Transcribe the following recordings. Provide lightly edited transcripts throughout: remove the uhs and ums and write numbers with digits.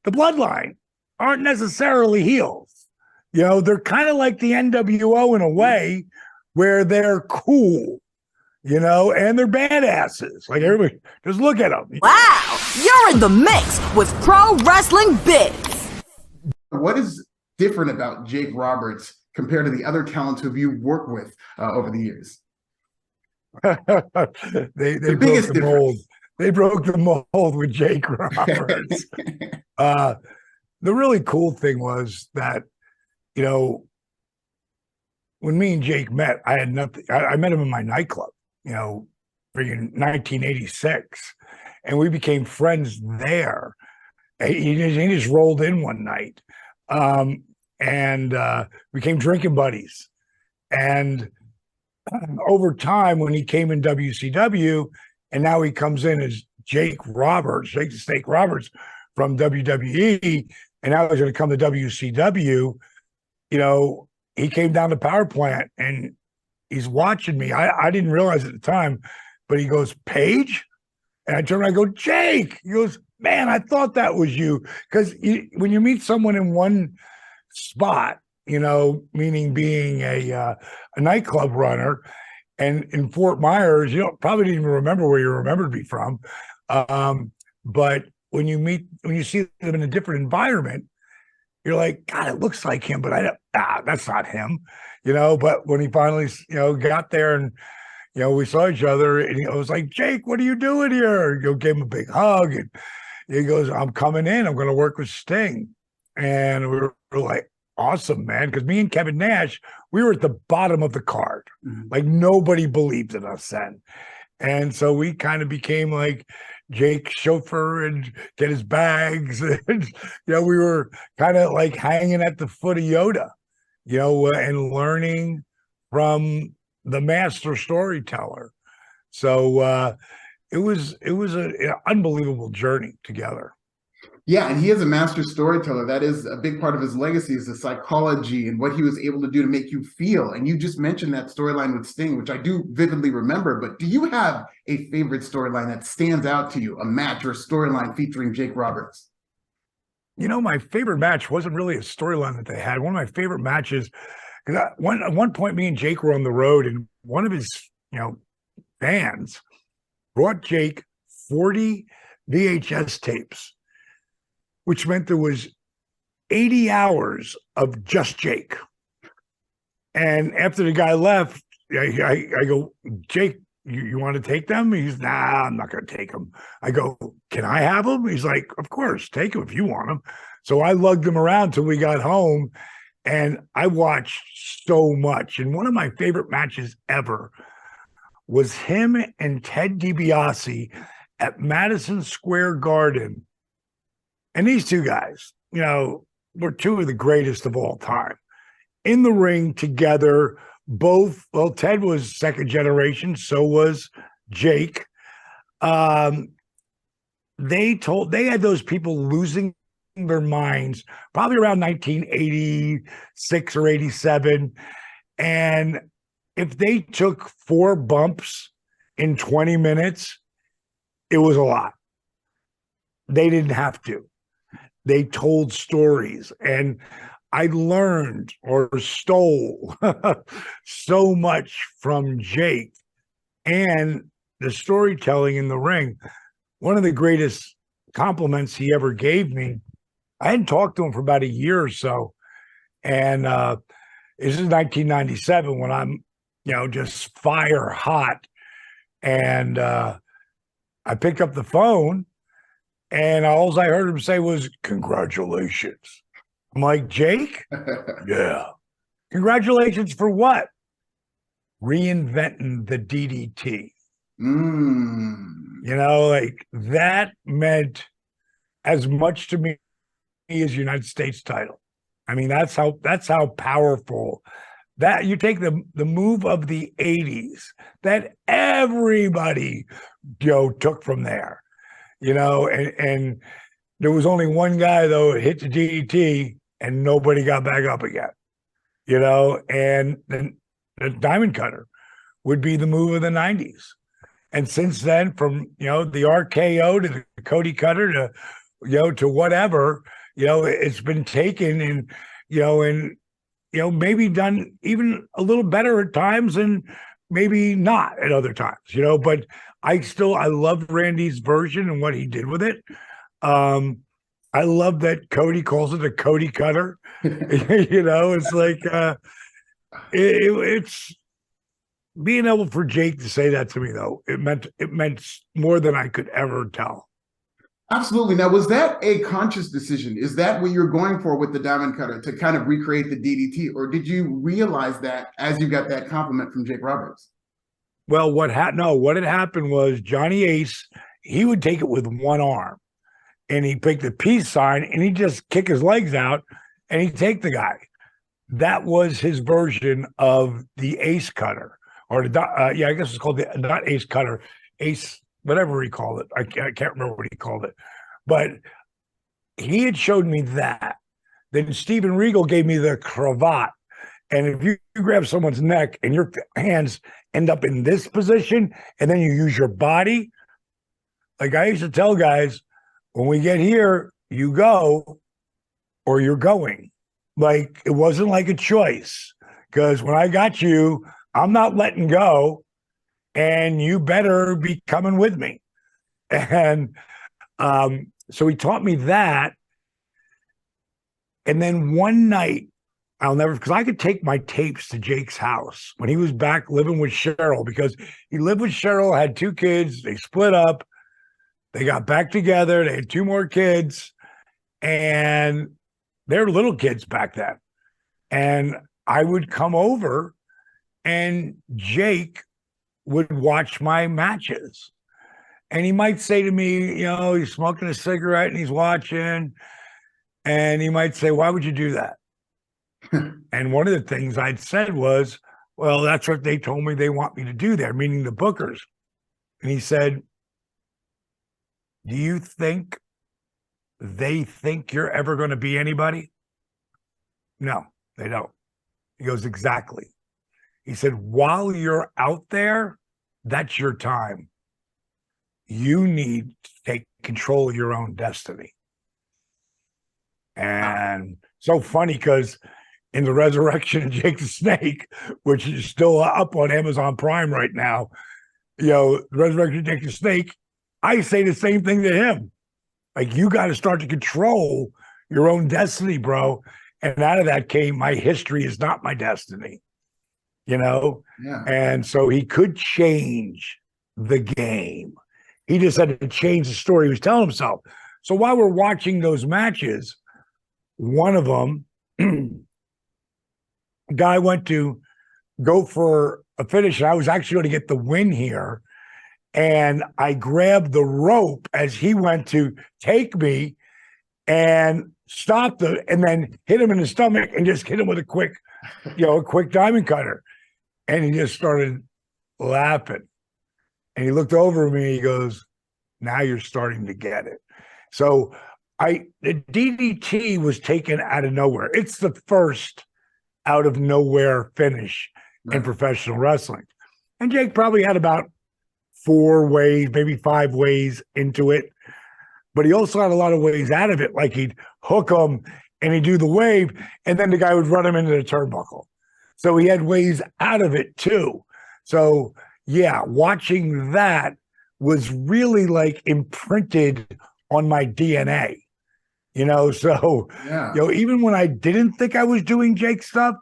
the Bloodline aren't necessarily heels. You know, they're kind of like the NWO in a way where they're cool, you know, and they're badasses. Like everybody, just look at them. Wow, you're in the mix with Pro Wrestling Bits. What is different about Jake Roberts compared to the other talents who you've worked with over the years? they The broke biggest the mold. difference. They broke the mold with Jake Roberts. The really cool thing was that, you know, when me and Jake met, I had nothing. I met him in my nightclub, you know, in 1986, and we became friends there. He just rolled in one night, and became drinking buddies. And over time, when he came in WCW, and now he comes in as Jake the Snake Roberts from WWE, and now he's going to come to WCW, you know, he came down to Power Plant and he's watching me. I didn't realize at the time, but he goes, Paige? And I turn around and go, Jake. He goes, man, I thought that was you. Because when you meet someone in one spot, you know, meaning being a nightclub runner, and in Fort Myers, you probably didn't even remember where you remembered me from. But when you see them in a different environment, you're like, God, it looks like him, but that's not him, you know. But when he finally, you know, got there and, you know, we saw each other, and he was like, Jake, what are you doing here? You know, gave him a big hug, and he goes, I'm coming in. I'm going to work with Sting. And we were like, awesome, man. Because me and Kevin Nash, we were at the bottom of the card. Mm-hmm. Like nobody believed in us then. And so we kind of became like Jake's chauffeur and get his bags. And, you know, we were kind of like hanging at the foot of Yoda, you know, and learning from the master storyteller. So it was an unbelievable journey together. Yeah, and he is a master storyteller. That is a big part of his legacy, is the psychology and what he was able to do to make you feel. And you just mentioned that storyline with Sting, which I do vividly remember. But do you have a favorite storyline that stands out to you, a match or storyline featuring Jake Roberts? You know, my favorite match wasn't really a storyline that they had. One of my favorite matches, because at one point, me and Jake were on the road, and one of his, you know, fans brought Jake 40 VHS tapes, which meant there was 80 hours of just Jake. And after the guy left, I go, Jake, you want to take them? He's, nah, I'm not going to take them. I go, can I have them? He's like, of course, take them if you want them. So I lugged them around till we got home, and I watched so much. And one of my favorite matches ever was him and Ted DiBiase at Madison Square Garden. And these two guys, you know, were two of the greatest of all time. In the ring together, both, well, Ted was second generation, so was Jake. They had those people losing their minds probably around 1986 or 87. And if they took 4 bumps in 20 minutes, it was a lot. They didn't have to. They told stories, and I learned or stole so much from Jake and the storytelling in the ring. One of the greatest compliments he ever gave me, I hadn't talked to him for about a year or so, and this is 1997 when I'm, you know, just fire hot, and I picked up the phone. And all I heard him say was, congratulations. I'm like, Jake? Yeah. Congratulations for what? Reinventing the DDT. You know, like that meant as much to me as United States title. I mean, that's how powerful that you take the move of the 80s that everybody, you know, took from there. You know, and there was only one guy, though, hit the DDT and nobody got back up again, you know, and then the Diamond Cutter would be the move of the 90s. And since then, from, you know, the RKO to the Cody Cutter to to whatever, it's been taken and maybe done even a little better at times and maybe not at other times, but I love Randy's version and what he did with it. I love that Cody calls it a Cody cutter. It's like, it's being able for Jake to say that to me, though, it meant more than I could ever tell. Absolutely. Now, was that a conscious decision? Is that what you're going for with the diamond cutter, to kind of recreate the DDT? Or did you realize that as you got that compliment from Jake Roberts? Well, what had happened was Johnny Ace, he would take it with one arm and he'd pick the peace sign and he'd just kick his legs out and he'd take the guy. That was his version of the ace cutter, or I guess it's called not ace cutter, ace, whatever he called it. I can't remember what he called it, but he had showed me that. Then Steven Regal gave me the cravat. And if you grab someone's neck and your hands end up in this position and then you use your body, like I used to tell guys, when we get here, you go or you're going. Like, it wasn't like a choice, because when I got you, I'm not letting go, and you better be coming with me. And so he taught me that. And then one night, because I could take my tapes to Jake's house when he was back living with Cheryl, because he lived with Cheryl, had 2 kids, they split up, they got back together, they had 2 more kids, and they were little kids back then. And I would come over and Jake would watch my matches. And he might say to me, he's smoking a cigarette and he's watching. And he might say, why would you do that? And one of the things I'd said was, well, that's what they told me they want me to do there, meaning the bookers. And he said, do you think they think you're ever going to be anybody? No, they don't. He goes, exactly. He said, while you're out there, that's your time. You need to take control of your own destiny. And so funny, because in the Resurrection of Jake the Snake, which is still up on Amazon Prime right now, the Resurrection of Jake the Snake, I say the same thing to him. Like, you got to start to control your own destiny, bro. And out of that came, my history is not my destiny, Yeah. And so he could change the game. He just had to change the story he was telling himself. So while we're watching those matches, one of them, guy went to go for a finish, and I was actually going to get the win here. And I grabbed the rope as he went to take me and stopped it, and then hit him in the stomach and just hit him with a quick diamond cutter. And he just started laughing. And he looked over at me and he goes, now you're starting to get it. So the DDT was taken out of nowhere. It's the first out of nowhere finish in professional wrestling. And Jake probably had about 4 ways, maybe 5 ways into it. But he also had a lot of ways out of it. Like, he'd hook him and he'd do the wave, and then the guy would run him into the turnbuckle. So he had ways out of it too. So yeah, watching that was really like imprinted on my DNA, so, even when I didn't think I was doing Jake stuff,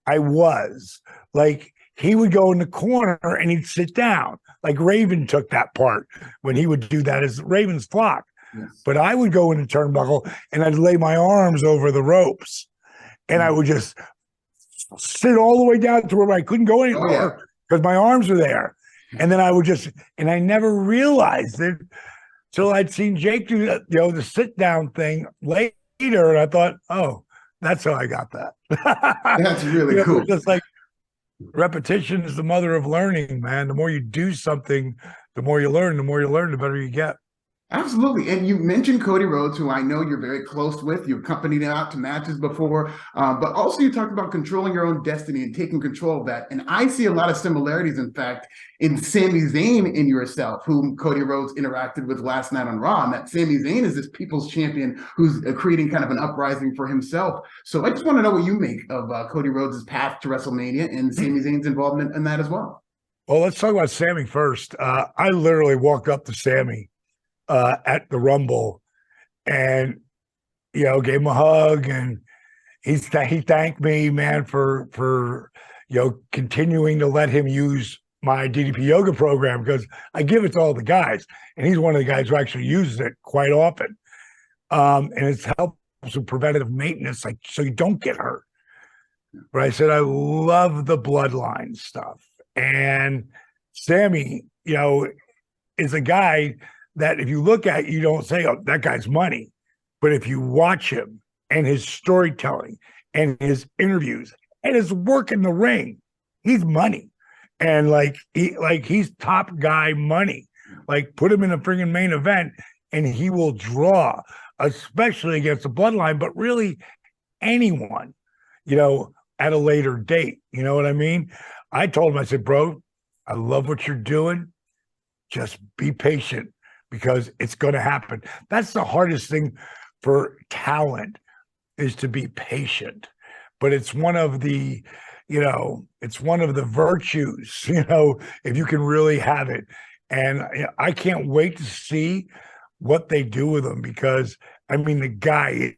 I was. Like, he would go in the corner and he'd sit down. Like, Raven took that part when he would do that as Raven's flock. Yes. But I would go in the turnbuckle and I'd lay my arms over the ropes, and I would just sit all the way down to where I couldn't go anymore because my arms were there. And then I would and I never realized it till I'd seen Jake do the sit down thing later. And I thought, oh, that's how I got that. That's really cool. Just like, repetition is the mother of learning, man. The more you do something, the more you learn. The more you learn, the better you get. Absolutely. And you mentioned Cody Rhodes, who I know you're very close with. You accompanied him out to matches before, but also you talked about controlling your own destiny and taking control of that. And I see a lot of similarities, in fact, in Sami Zayn in yourself, whom Cody Rhodes interacted with last night on Raw. And that Sami Zayn is this people's champion who's creating kind of an uprising for himself. So I just want to know what you make of Cody Rhodes' path to WrestleMania and Sami Zayn's involvement in that as well. Well, let's talk about Sami first. I literally walked up to Sami at the Rumble and, gave him a hug, and he thanked me, man, for continuing to let him use my DDP yoga program, because I give it to all the guys, and he's one of the guys who actually uses it quite often. And it's helps with preventative maintenance, like, so you don't get hurt. But I said, I love the Bloodline stuff. And Sami, is a guy that if you look at, you don't say, oh, that guy's money. But if you watch him and his storytelling and his interviews and his work in the ring, he's money. And he's top guy money. Like, put him in a freaking main event and he will draw, especially against the Bloodline, but really anyone, at a later date. You know what I mean? I told him, I said, bro, I love what you're doing. Just be patient, because it's going to happen. That's the hardest thing for talent, is to be patient. But it's one of the, it's one of the virtues, if you can really have it. And I can't wait to see what they do with him, because, the guy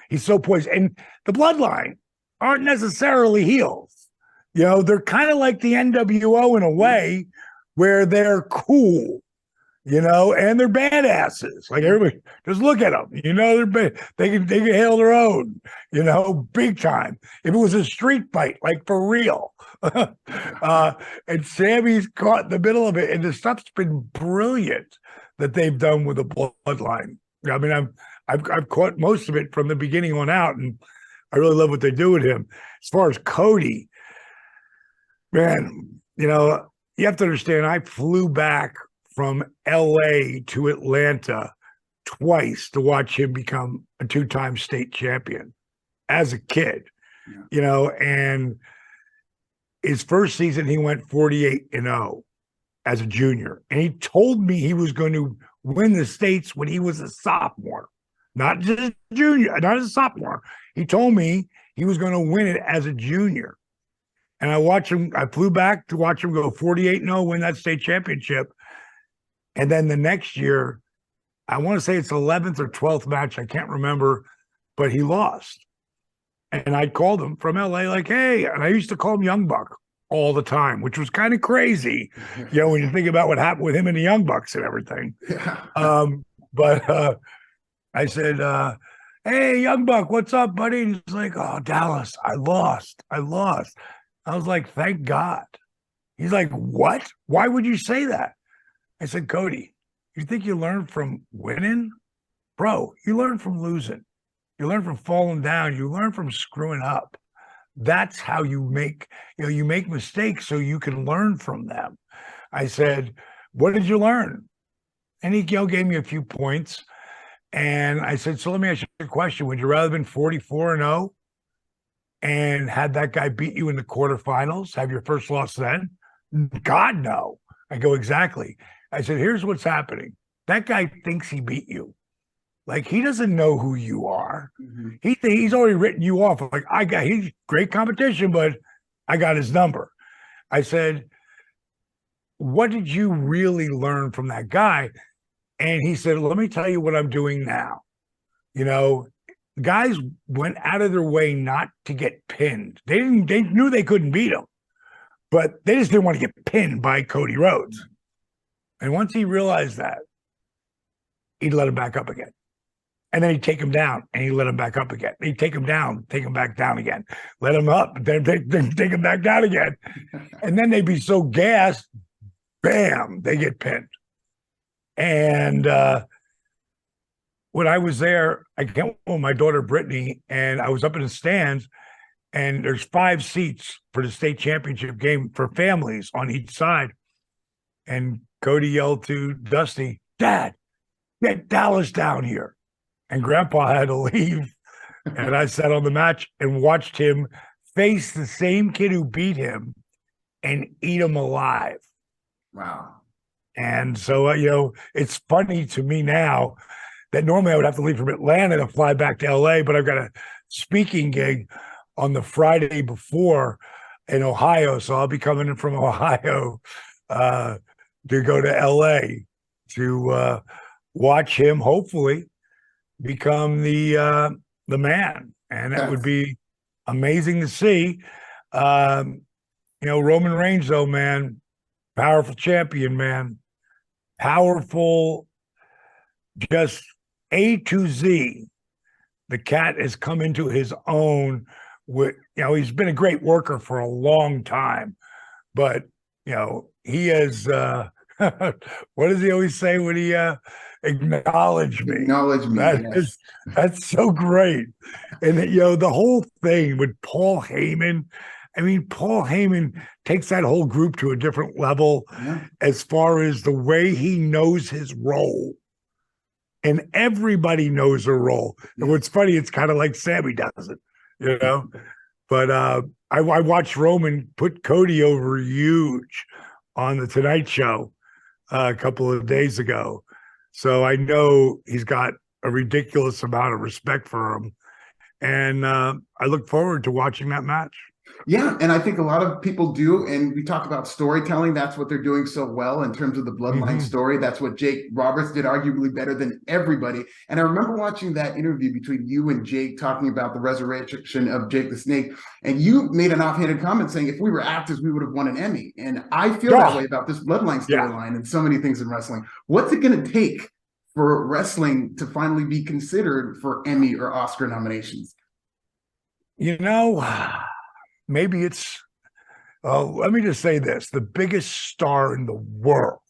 he's so poised. And the Bloodline aren't necessarily heels. They're kind of like the NWO in a way, where they're cool, and they're badasses. Like, everybody, just look at them. They can hail their own, big time. If it was a street fight, like, for real. And Sami's caught in the middle of it, and the stuff's been brilliant that they've done with the Bloodline. I've caught most of it from the beginning on out, and I really love what they do with him. As far as Cody, man, you have to understand, I flew back from LA to Atlanta twice to watch him become a 2-time state champion as a kid, and his first season, he went 48-0 as a junior. And he told me he was going to win the states when he was a sophomore, not just a junior, not as a sophomore. He told me he was going to win it as a junior. And I flew back to watch him go 48-0, win that state championship. And then the next year, I want to say it's 11th or 12th match, I can't remember, but he lost. And I called him from LA, like, hey, and I used to call him Young Buck all the time, which was kind of crazy, when you think about what happened with him and the Young Bucks and everything. But I said, hey, Young Buck, what's up, buddy? And he's like, oh, Dallas, I lost. I was like, thank God. He's like, what? Why would you say that? I said, Cody, you think you learn from winning? Bro, you learn from losing. You learn from falling down. You learn from screwing up. That's how you make, you make mistakes so you can learn from them. I said, what did you learn? And he gave me a few points. And I said, so let me ask you a question. Would you rather have been 44-0 and had that guy beat you in the quarterfinals, have your first loss then? God, no. I go, exactly. I said, here's what's happening. That guy thinks he beat you. Like, he doesn't know who you are. Mm-hmm. He's already written you off. Like, he's great competition, but I got his number. I said, what did you really learn from that guy? And he said, let me tell you what I'm doing now. Guys went out of their way not to get pinned. They knew they couldn't beat him, but they just didn't want to get pinned by Cody Rhodes. And once he realized that, he'd let him back up again. And then he'd take him down, and he'd let him back up again. He'd take him down, take him back down again. Let him up, then take him back down again. And then they'd be so gassed, bam, they get pinned. And when I was there, I came with my daughter, Brittany, and I was up in the stands, and there's 5 seats for the state championship game for families on each side. And Cody yelled to Dusty, Dad, get Dallas down here. And Grandpa had to leave. And I sat on the match and watched him face the same kid who beat him and eat him alive. Wow. And so, it's funny to me now that normally I would have to leave from Atlanta to fly back to LA, but I've got a speaking gig on the Friday before in Ohio. So I'll be coming in from Ohio to go to LA to watch him hopefully become the man. And that would be amazing to see. Roman Reigns, though, man, powerful champion, man. Powerful, just A to Z. The cat has come into his own. He's been a great worker for a long time, but he has. What does he always say when he acknowledge me? Acknowledge me. Yes. That's so great. And the whole thing with Paul Heyman. I mean, Paul Heyman takes that whole group to a different level as far as the way he knows his role. And everybody knows their role. And what's funny, it's kind of like Sami does it, But I watched Roman put Cody over huge on the Tonight Show a couple of days ago. So I know he's got a ridiculous amount of respect for him. And I look forward to watching that match. Yeah, and I think a lot of people do, and we talk about storytelling. That's what they're doing so well in terms of the Bloodline story. That's what Jake Roberts did arguably better than everybody. And I remember watching that interview between you and Jake talking about the resurrection of Jake the Snake, and you made an offhanded comment saying if we were actors, we would have won an Emmy. And I feel that way about this Bloodline storyline and so many things in wrestling. What's it going to take for wrestling to finally be considered for Emmy or Oscar nominations? Maybe it's, let me just say this. The biggest star in the world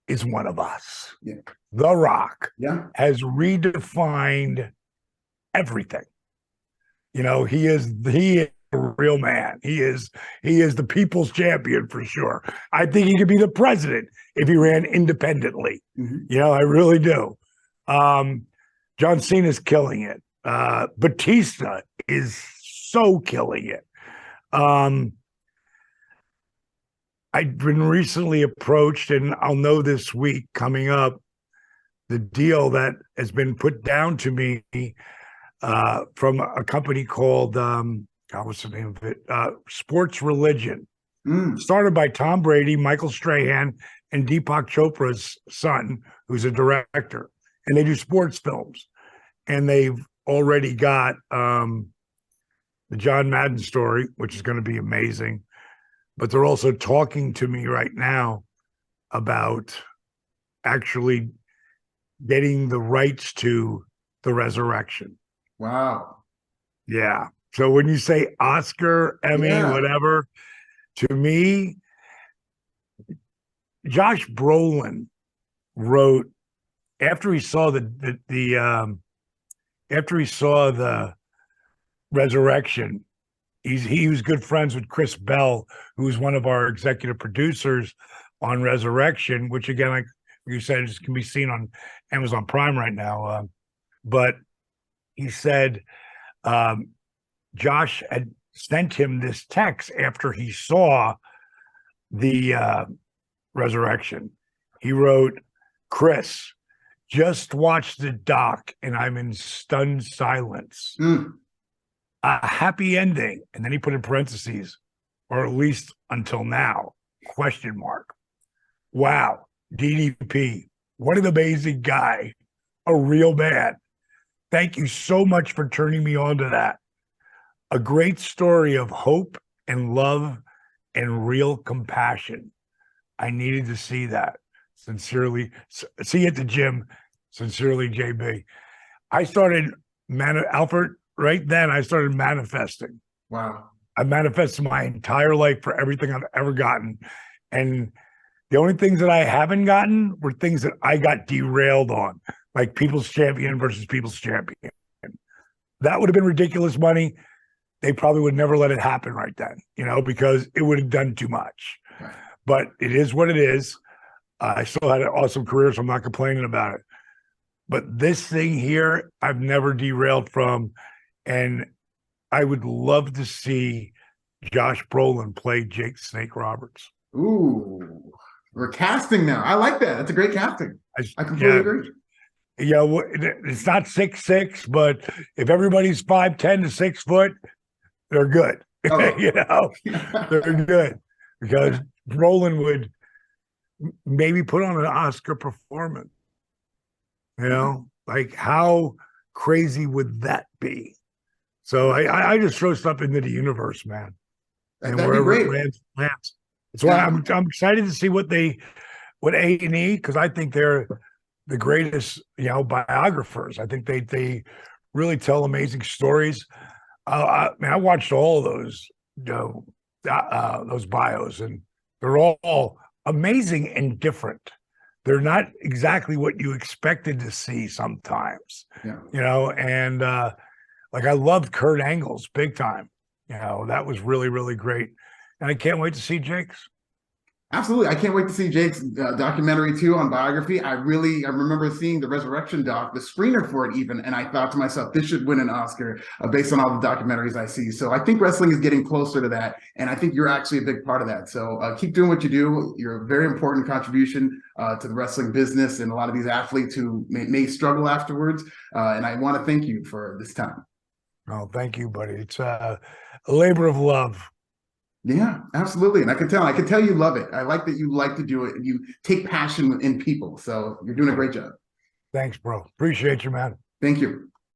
is one of us. Yeah. The Rock has redefined everything. He is a real man. He is the people's champion for sure. I think he could be the president if he ran independently. I really do. John Cena's killing it. Batista is so killing it. I've been recently approached, and I'll know this week coming up, the deal that has been put down to me from a company called, what's the name of it? Sports Religion. Started by Tom Brady, Michael Strahan, and Deepak Chopra's son, who's a director. And they do sports films. And they've already got the John Madden story, which is going to be amazing. But they're also talking to me right now about actually getting the rights to the resurrection. Wow. Yeah. So when you say Oscar, Emmy, whatever, to me, Josh Brolin wrote after he saw the resurrection. He was good friends with Chris Bell, who was one of our executive producers on Resurrection, which again, like you said, it can be seen on Amazon Prime right now. But he said Josh had sent him this text after he saw the resurrection. He wrote, "Chris, just watched the doc and I'm in stunned silence. A happy ending." And then he put in parentheses, or at least until now, question mark. Wow, DDP, what an amazing guy, a real man. Thank you so much for turning me on to that. A great story of hope and love and real compassion. I needed to see that. Sincerely, see you at the gym. Sincerely, JB. I started, Alfred, right then I started manifesting. Wow. I manifested my entire life for everything I've ever gotten. And the only things that I haven't gotten were things that I got derailed on, like People's Champion versus People's Champion. That would have been ridiculous money. They probably would never let it happen right then, because it would have done too much. Right. But it is what it is. I still had an awesome career, so I'm not complaining about it. But this thing here, I've never derailed from, and I would love to see Josh Brolin play Jake Snake Roberts. Ooh, we're casting now. I like that. That's a great casting. I completely agree. Yeah, it's not 6'6", but if everybody's 5'10" to 6 foot, they're good. Oh. You know, they're good because Brolin would maybe put on an Oscar performance. You know, like how crazy would that be? So I just throw stuff into the universe, man, and That'd be wherever great. it lands. That's why I'm excited to see what A&E, because I think they're the greatest, biographers. I think they really tell amazing stories. I watched all of those, those bios, and they're all amazing and different. They're not exactly what you expected to see sometimes, and like I loved Kurt Angle's big time. That was really, really great. And I can't wait to see Jake's. Absolutely. I can't wait to see Jake's documentary too on biography. I remember seeing the Resurrection doc, the screener for it even, and I thought to myself, this should win an Oscar based on all the documentaries I see. So I think wrestling is getting closer to that, and I think you're actually a big part of that. So keep doing what you do. You're a very important contribution to the wrestling business and a lot of these athletes who may struggle afterwards. And I want to thank you for this time. Oh, thank you, buddy. It's a labor of love. Yeah, absolutely. And I can tell you love it. I like that you like to do it and you take passion in people. So you're doing a great job. Thanks, bro. Appreciate you, man. Thank you.